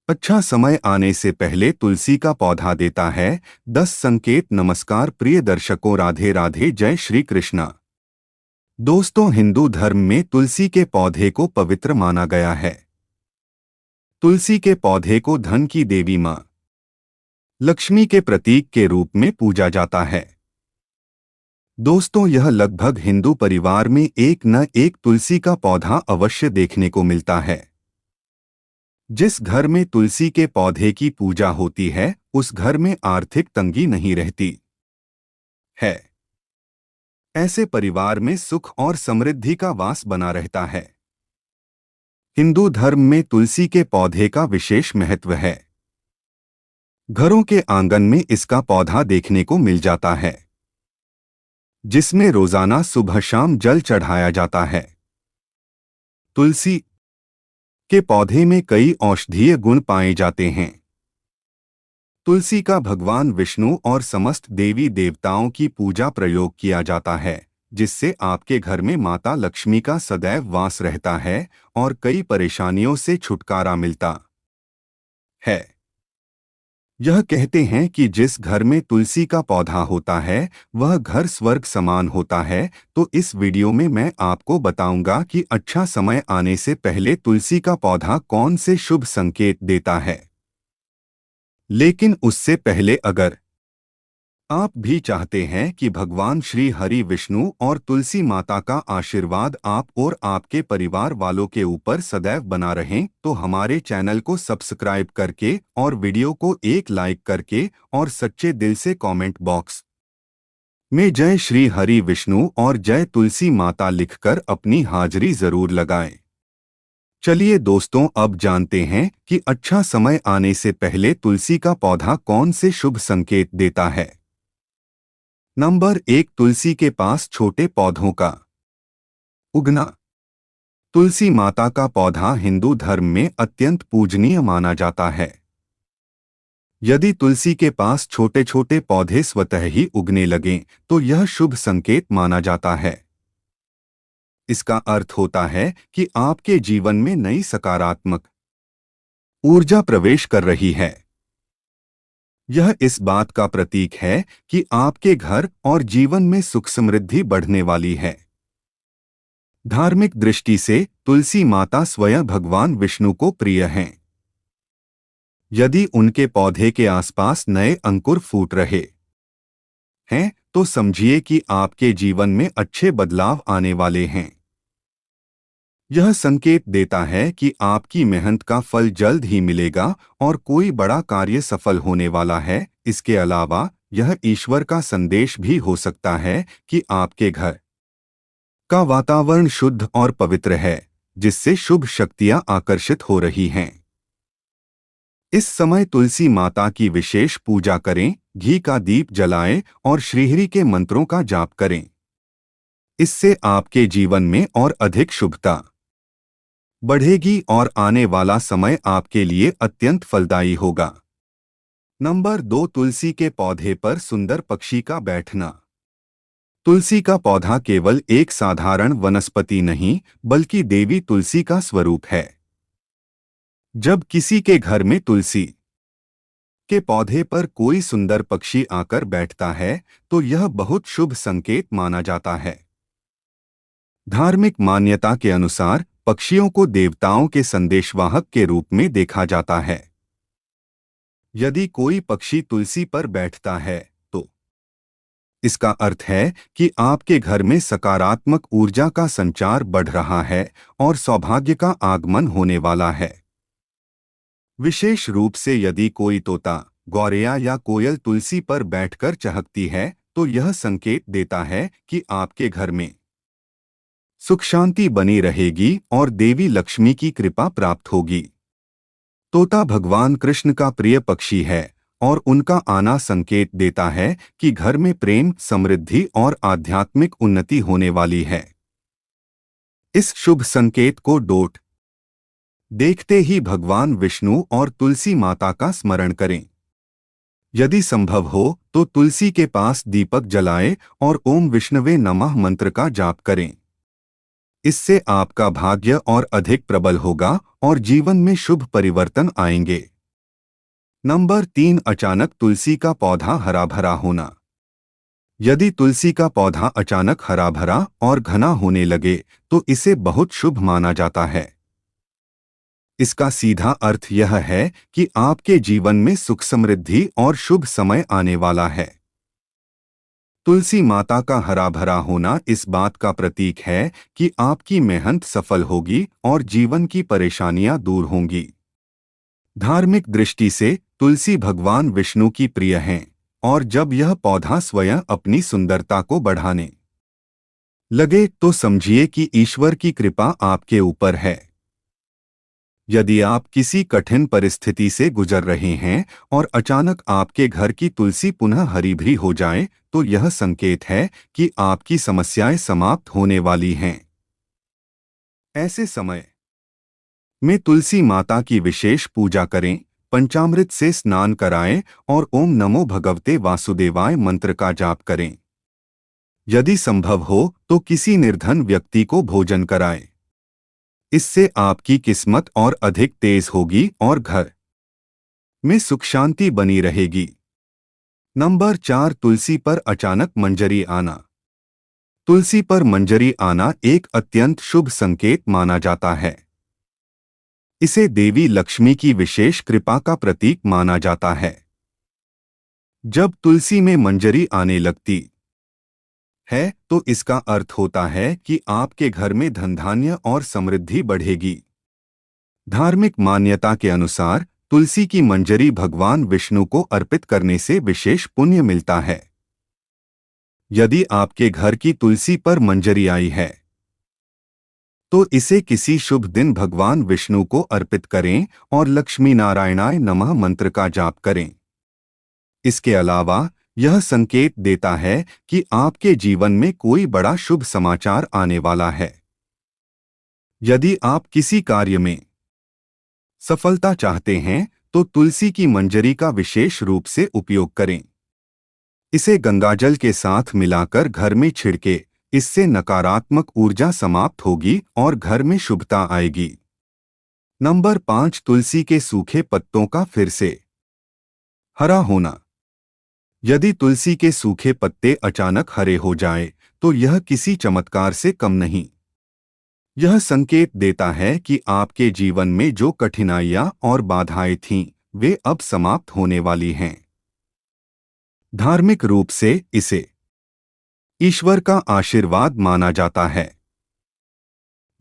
अच्छा समय आने से पहले तुलसी का पौधा देता है 10 संकेत। नमस्कार प्रिय दर्शकों, राधे राधे, जय श्री कृष्णा। दोस्तों, हिंदू धर्म में तुलसी के पौधे को पवित्र माना गया है। तुलसी के पौधे को धन की देवी मां लक्ष्मी के प्रतीक के रूप में पूजा जाता है। दोस्तों, यह लगभग हिंदू परिवार में एक न एक तुलसी का पौधा अवश्य देखने को मिलता है। जिस घर में तुलसी के पौधे की पूजा होती है, उस घर में आर्थिक तंगी नहीं रहती है। ऐसे परिवार में सुख और समृद्धि का वास बना रहता है। हिंदू धर्म में तुलसी के पौधे का विशेष महत्व है। घरों के आंगन में इसका पौधा देखने को मिल जाता है, जिसमें रोजाना सुबह शाम जल चढ़ाया जाता है। तुलसी के पौधे में कई औषधीय गुण पाए जाते हैं। तुलसी का भगवान विष्णु और समस्त देवी देवताओं की पूजा प्रयोग किया जाता है, जिससे आपके घर में माता लक्ष्मी का सदैव वास रहता है और कई परेशानियों से छुटकारा मिलता है। यह कहते हैं कि जिस घर में तुलसी का पौधा होता है वह घर स्वर्ग समान होता है। तो इस वीडियो में मैं आपको बताऊंगा कि अच्छा समय आने से पहले तुलसी का पौधा कौन से शुभ संकेत देता है। लेकिन उससे पहले अगर आप भी चाहते हैं कि भगवान श्री हरि विष्णु और तुलसी माता का आशीर्वाद आप और आपके परिवार वालों के ऊपर सदैव बना रहें, तो हमारे चैनल को सब्सक्राइब करके और वीडियो को एक लाइक करके और सच्चे दिल से कमेंट बॉक्स में जय श्री हरि विष्णु और जय तुलसी माता लिखकर अपनी हाजिरी जरूर लगाएं। चलिए दोस्तों, अब जानते हैं कि अच्छा समय आने से पहले तुलसी का पौधा कौन से शुभ संकेत देता है। नंबर 1, तुलसी के पास छोटे पौधों का उगना। तुलसी माता का पौधा हिंदू धर्म में अत्यंत पूजनीय माना जाता है। यदि तुलसी के पास छोटे छोटे पौधे स्वतः ही उगने लगें तो यह शुभ संकेत माना जाता है। इसका अर्थ होता है कि आपके जीवन में नई सकारात्मक ऊर्जा प्रवेश कर रही है। यह इस बात का प्रतीक है कि आपके घर और जीवन में सुख समृद्धि बढ़ने वाली है। धार्मिक दृष्टि से तुलसी माता स्वयं भगवान विष्णु को प्रिय हैं। यदि उनके पौधे के आसपास नए अंकुर फूट रहे हैं तो समझिए कि आपके जीवन में अच्छे बदलाव आने वाले हैं। यह संकेत देता है कि आपकी मेहनत का फल जल्द ही मिलेगा और कोई बड़ा कार्य सफल होने वाला है। इसके अलावा यह ईश्वर का संदेश भी हो सकता है कि आपके घर का वातावरण शुद्ध और पवित्र है, जिससे शुभ शक्तियां आकर्षित हो रही हैं। इस समय तुलसी माता की विशेष पूजा करें, घी का दीप जलाएं और श्रीहरि के मंत्रों का जाप करें। इससे आपके जीवन में और अधिक शुभता बढ़ेगी और आने वाला समय आपके लिए अत्यंत फलदायी होगा। नंबर 2, तुलसी के पौधे पर सुंदर पक्षी का बैठना। तुलसी का पौधा केवल एक साधारण वनस्पति नहीं बल्कि देवी तुलसी का स्वरूप है। जब किसी के घर में तुलसी के पौधे पर कोई सुंदर पक्षी आकर बैठता है तो यह बहुत शुभ संकेत माना जाता है। धार्मिक मान्यता के अनुसार पक्षियों को देवताओं के संदेशवाहक के रूप में देखा जाता है। यदि कोई पक्षी तुलसी पर बैठता है तो इसका अर्थ है कि आपके घर में सकारात्मक ऊर्जा का संचार बढ़ रहा है और सौभाग्य का आगमन होने वाला है। विशेष रूप से यदि कोई तोता, गौरैया या कोयल तुलसी पर बैठकर चहकती है तो यह संकेत देता है कि आपके घर में सुख शांति बनी रहेगी और देवी लक्ष्मी की कृपा प्राप्त होगी। तोता भगवान कृष्ण का प्रिय पक्षी है और उनका आना संकेत देता है कि घर में प्रेम, समृद्धि और आध्यात्मिक उन्नति होने वाली है। इस शुभ संकेत को देखते ही भगवान विष्णु और तुलसी माता का स्मरण करें। यदि संभव हो तो तुलसी के पास दीपक जलाएं और ओम विष्णवे नमः मंत्र का जाप करें। इससे आपका भाग्य और अधिक प्रबल होगा और जीवन में शुभ परिवर्तन आएंगे। नंबर 3, अचानक तुलसी का पौधा हरा भरा होना। यदि तुलसी का पौधा अचानक हरा भरा और घना होने लगे तो इसे बहुत शुभ माना जाता है। इसका सीधा अर्थ यह है कि आपके जीवन में सुख समृद्धि और शुभ समय आने वाला है। तुलसी माता का हरा भरा होना इस बात का प्रतीक है कि आपकी मेहनत सफल होगी और जीवन की परेशानियां दूर होंगी। धार्मिक दृष्टि से तुलसी भगवान विष्णु की प्रिय हैं और जब यह पौधा स्वयं अपनी सुंदरता को बढ़ाने लगे तो समझिए कि ईश्वर की कृपा आपके ऊपर है। यदि आप किसी कठिन परिस्थिति से गुजर रहे हैं और अचानक आपके घर की तुलसी पुनः हरी भरी हो जाए तो यह संकेत है कि आपकी समस्याएं समाप्त होने वाली हैं। ऐसे समय में तुलसी माता की विशेष पूजा करें, पंचामृत से स्नान कराएं और ओम नमो भगवते वासुदेवाय मंत्र का जाप करें। यदि संभव हो तो किसी निर्धन व्यक्ति को भोजन कराएं। इससे आपकी किस्मत और अधिक तेज होगी और घर में सुख शांति बनी रहेगी। नंबर 4, तुलसी पर अचानक मंजरी आना। तुलसी पर मंजरी आना एक अत्यंत शुभ संकेत माना जाता है। इसे देवी लक्ष्मी की विशेष कृपा का प्रतीक माना जाता है। जब तुलसी में मंजरी आने लगती है तो इसका अर्थ होता है कि आपके घर में धन धान्य और समृद्धि बढ़ेगी। धार्मिक मान्यता के अनुसार तुलसी की मंजरी भगवान विष्णु को अर्पित करने से विशेष पुण्य मिलता है। यदि आपके घर की तुलसी पर मंजरी आई है तो इसे किसी शुभ दिन भगवान विष्णु को अर्पित करें और लक्ष्मी नारायणाय नमः मंत्र का जाप करें। इसके अलावा यह संकेत देता है कि आपके जीवन में कोई बड़ा शुभ समाचार आने वाला है। यदि आप किसी कार्य में सफलता चाहते हैं तो तुलसी की मंजरी का विशेष रूप से उपयोग करें। इसे गंगाजल के साथ मिलाकर घर में छिड़के, इससे नकारात्मक ऊर्जा समाप्त होगी और घर में शुभता आएगी। नंबर 5, तुलसी के सूखे पत्तों का फिर से हरा होना। यदि तुलसी के सूखे पत्ते अचानक हरे हो जाए तो यह किसी चमत्कार से कम नहीं। यह संकेत देता है कि आपके जीवन में जो कठिनाइयां और बाधाएं थीं, वे अब समाप्त होने वाली हैं। धार्मिक रूप से इसे ईश्वर का आशीर्वाद माना जाता है।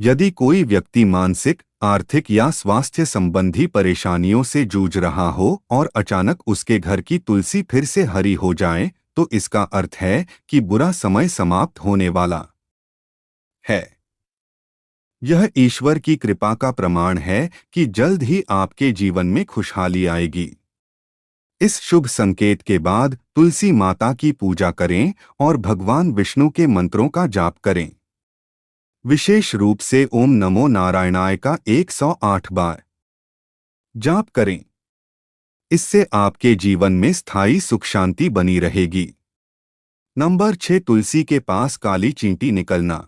यदि कोई व्यक्ति मानसिक, आर्थिक या स्वास्थ्य संबंधी परेशानियों से जूझ रहा हो और अचानक उसके घर की तुलसी फिर से हरी हो जाए तो इसका अर्थ है कि बुरा समय समाप्त होने वाला है। यह ईश्वर की कृपा का प्रमाण है कि जल्द ही आपके जीवन में खुशहाली आएगी। इस शुभ संकेत के बाद तुलसी माता की पूजा करें और भगवान विष्णु के मंत्रों का जाप करें। विशेष रूप से ओम नमो नारायणाय का 108 बार जाप करें। इससे आपके जीवन में स्थायी सुख शांति बनी रहेगी। नंबर 6, तुलसी के पास काली चींटी निकलना।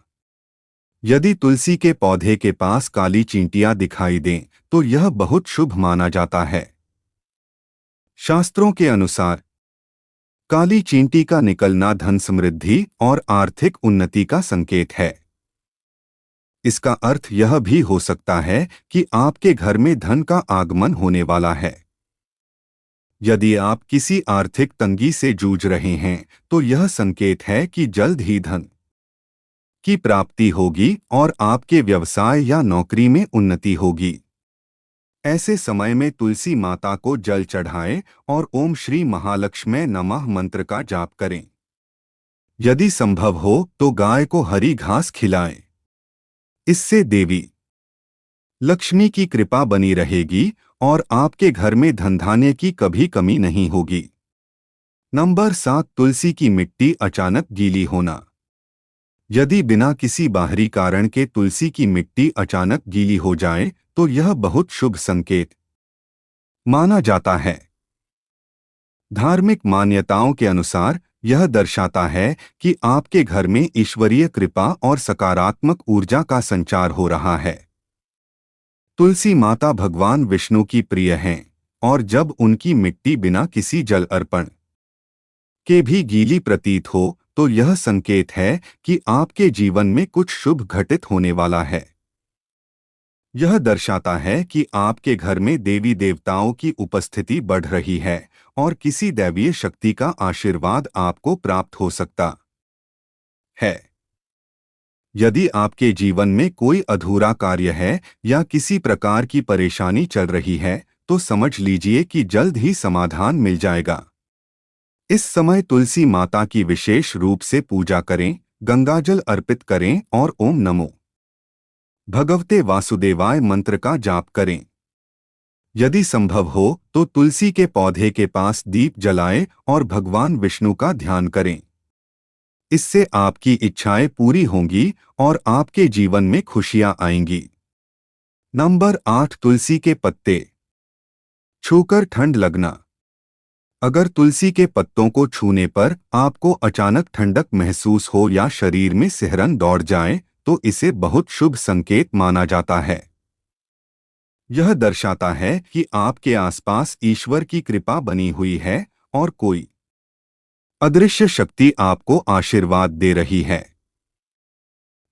यदि तुलसी के पौधे के पास काली चींटियां दिखाई दें तो यह बहुत शुभ माना जाता है। शास्त्रों के अनुसार काली चींटी का निकलना धन समृद्धि और आर्थिक उन्नति का संकेत है। इसका अर्थ यह भी हो सकता है कि आपके घर में धन का आगमन होने वाला है। यदि आप किसी आर्थिक तंगी से जूझ रहे हैं तो यह संकेत है कि जल्द ही धन की प्राप्ति होगी और आपके व्यवसाय या नौकरी में उन्नति होगी। ऐसे समय में तुलसी माता को जल चढ़ाएं और ओम श्री महालक्ष्मी नमः मंत्र का जाप करें। यदि संभव हो तो गाय को हरी घास खिलाएं। इससे देवी लक्ष्मी की कृपा बनी रहेगी और आपके घर में धनधान्य की कभी कमी नहीं होगी। नंबर 7, तुलसी की मिट्टी अचानक गीली होना। यदि बिना किसी बाहरी कारण के तुलसी की मिट्टी अचानक गीली हो जाए तो यह बहुत शुभ संकेत माना जाता है। धार्मिक मान्यताओं के अनुसार यह दर्शाता है कि आपके घर में ईश्वरीय कृपा और सकारात्मक ऊर्जा का संचार हो रहा है। तुलसी माता भगवान विष्णु की प्रिय हैं और जब उनकी मिट्टी बिना किसी जल अर्पण के भी गीली प्रतीत हो तो यह संकेत है कि आपके जीवन में कुछ शुभ घटित होने वाला है। यह दर्शाता है कि आपके घर में देवी देवताओं की उपस्थिति बढ़ रही है और किसी दैवीय शक्ति का आशीर्वाद आपको प्राप्त हो सकता है। यदि आपके जीवन में कोई अधूरा कार्य है या किसी प्रकार की परेशानी चल रही है तो समझ लीजिए कि जल्द ही समाधान मिल जाएगा। इस समय तुलसी माता की विशेष रूप से पूजा करें, गंगाजल अर्पित करें और ओम नमो भगवते वासुदेवाय मंत्र का जाप करें। यदि संभव हो तो तुलसी के पौधे के पास दीप जलाएं और भगवान विष्णु का ध्यान करें। इससे आपकी इच्छाएं पूरी होंगी और आपके जीवन में खुशियां आएंगी। नंबर 8, तुलसी के पत्ते छूकर ठंड लगना। अगर तुलसी के पत्तों को छूने पर आपको अचानक ठंडक महसूस हो या शरीर में सिहरन दौड़ जाए तो इसे बहुत शुभ संकेत माना जाता है। यह दर्शाता है कि आपके आसपास ईश्वर की कृपा बनी हुई है और कोई अदृश्य शक्ति आपको आशीर्वाद दे रही है।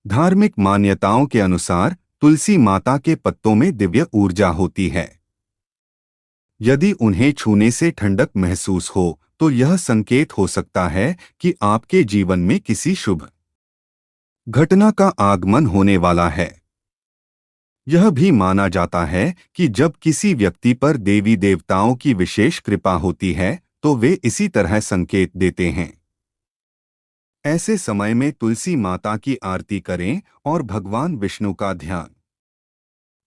धार्मिक मान्यताओं के अनुसार तुलसी माता के पत्तों में दिव्य ऊर्जा होती है। यदि उन्हें छूने से ठंडक महसूस हो तो यह संकेत हो सकता है कि आपके जीवन में किसी शुभ घटना का आगमन होने वाला है। यह भी माना जाता है कि जब किसी व्यक्ति पर देवी देवताओं की विशेष कृपा होती है तो वे इसी तरह संकेत देते हैं। ऐसे समय में तुलसी माता की आरती करें और भगवान विष्णु का ध्यान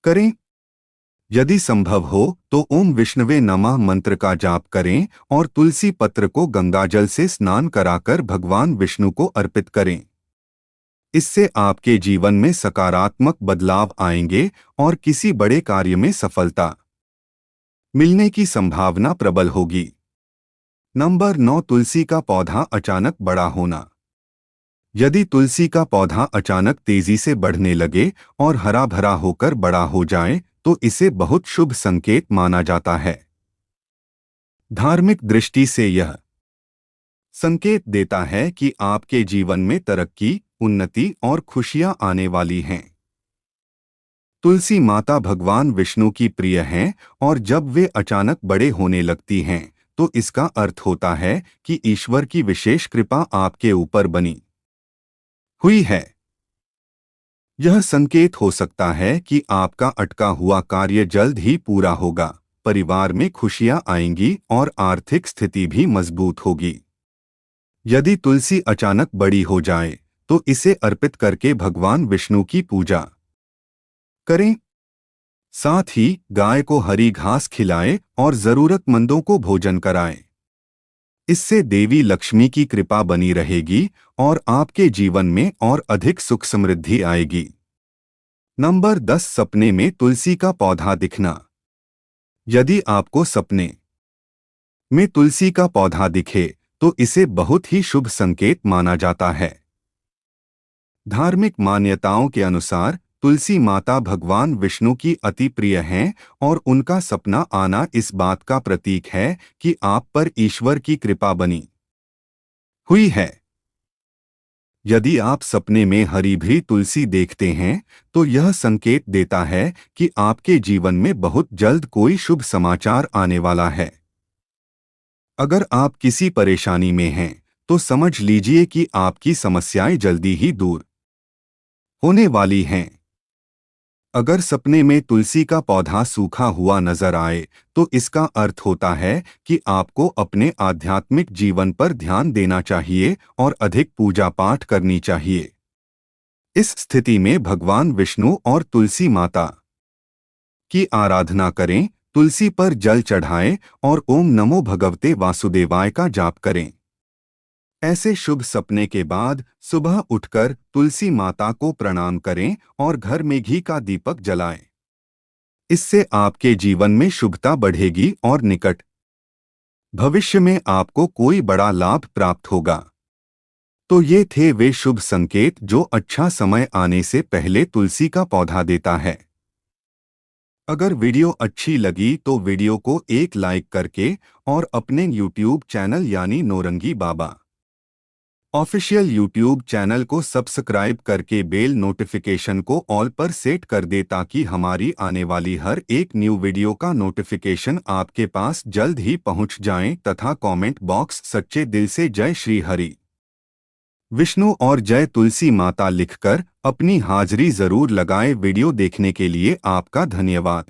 करें। यदि संभव हो तो ओम विष्णवे नमः मंत्र का जाप करें और तुलसी पत्र को गंगाजल से स्नान कराकर भगवान विष्णु को अर्पित करें। इससे आपके जीवन में सकारात्मक बदलाव आएंगे और किसी बड़े कार्य में सफलता मिलने की संभावना प्रबल होगी। नंबर 9, तुलसी का पौधा अचानक बड़ा होना। यदि तुलसी का पौधा अचानक तेजी से बढ़ने लगे और हरा भरा होकर बड़ा हो जाए तो इसे बहुत शुभ संकेत माना जाता है। धार्मिक दृष्टि से यह संकेत देता है कि आपके जीवन में तरक्की, उन्नति और खुशियां आने वाली हैं। तुलसी माता भगवान विष्णु की प्रिय हैं और जब वे अचानक बड़े होने लगती हैं तो इसका अर्थ होता है कि ईश्वर की विशेष कृपा आपके ऊपर बनी हुई है। यह संकेत हो सकता है कि आपका अटका हुआ कार्य जल्द ही पूरा होगा, परिवार में खुशियां आएंगी और आर्थिक स्थिति भी मजबूत होगी। यदि तुलसी अचानक बड़ी हो जाए तो इसे अर्पित करके भगवान विष्णु की पूजा करें। साथ ही गाय को हरी घास खिलाएं और जरूरतमंदों को भोजन कराएं। इससे देवी लक्ष्मी की कृपा बनी रहेगी और आपके जीवन में और अधिक सुख समृद्धि आएगी। नंबर 10, सपने में तुलसी का पौधा दिखना। यदि आपको सपने में तुलसी का पौधा दिखे तो इसे बहुत ही शुभ संकेत माना जाता है। धार्मिक मान्यताओं के अनुसार तुलसी माता भगवान विष्णु की अति प्रिय हैं और उनका सपना आना इस बात का प्रतीक है कि आप पर ईश्वर की कृपा बनी हुई है। यदि आप सपने में हरी भरी तुलसी देखते हैं तो यह संकेत देता है कि आपके जीवन में बहुत जल्द कोई शुभ समाचार आने वाला है। अगर आप किसी परेशानी में हैं तो समझ लीजिए कि आपकी समस्याएं जल्दी ही दूर होने वाली हैं। अगर सपने में तुलसी का पौधा सूखा हुआ नजर आए तो इसका अर्थ होता है कि आपको अपने आध्यात्मिक जीवन पर ध्यान देना चाहिए और अधिक पूजा पाठ करनी चाहिए। इस स्थिति में भगवान विष्णु और तुलसी माता की आराधना करें, तुलसी पर जल चढ़ाएं और ओम नमो भगवते वासुदेवाय का जाप करें। ऐसे शुभ सपने के बाद सुबह उठकर तुलसी माता को प्रणाम करें और घर में घी का दीपक जलाएं। इससे आपके जीवन में शुभता बढ़ेगी और निकट भविष्य में आपको कोई बड़ा लाभ प्राप्त होगा। तो ये थे वे शुभ संकेत जो अच्छा समय आने से पहले तुलसी का पौधा देता है। अगर वीडियो अच्छी लगी तो वीडियो को एक लाइक करके और अपने YouTube चैनल यानी नौरंगी बाबा ऑफिशियल YouTube चैनल को सब्सक्राइब करके बेल नोटिफिकेशन को ऑल पर सेट कर दे ताकि हमारी आने वाली हर एक न्यू वीडियो का नोटिफिकेशन आपके पास जल्द ही पहुंच जाए तथा कमेंट बॉक्स सच्चे दिल से जय श्री हरि विष्णु और जय तुलसी माता लिखकर अपनी हाजिरी जरूर लगाएं। वीडियो देखने के लिए आपका धन्यवाद।